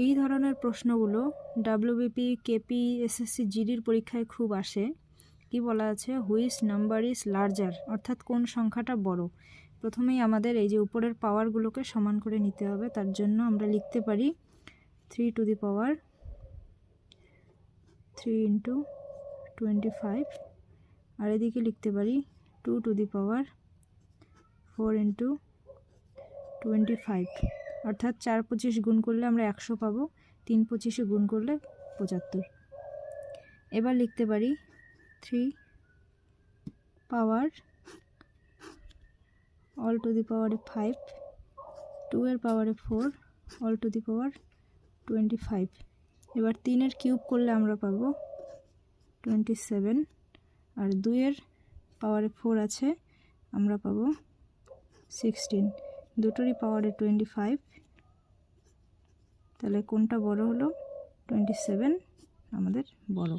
এই ধরনের প্রশ্নগুলো ডাব্লিউবিপি, কেপি, এসএসসি, জিডির পরীক্ষায় খুব আসে। কি বলা আছে? হুইচ নাম্বার ইজ লার্জার, অর্থাৎ কোন সংখ্যাটা বড়। প্রথমেই আমাদের এই যে উপরের পাওয়ারগুলোকে সমান করে নিতে হবে। তার জন্য আমরা লিখতে পারি 3 টু দি পাওয়ার 3 ইন্টু 25, আর এদিকে লিখতে পারি 2 টু দি পাওয়ার 4 ইন্টু 25, অর্থাৎ 4 25 গুণ করলে আমরা 100 পাবো, 3 25 গুণ করলে 75। এবার লিখতে পারি 3 পাওয়ার অল টু দি পাওয়ারে 5, 2 এর পাওয়ারে 4, অল টু দি পাওয়ার 25। এবার 3 এর কিউব করলে আমরা পাবো 27, আর 2 এর পাওয়ারে 4 আছে, আমরা পাবো 16। দুটোরই পাওয়ারে 25, তাহলে কোনটা বড় হলো? 27 আমাদের বড়।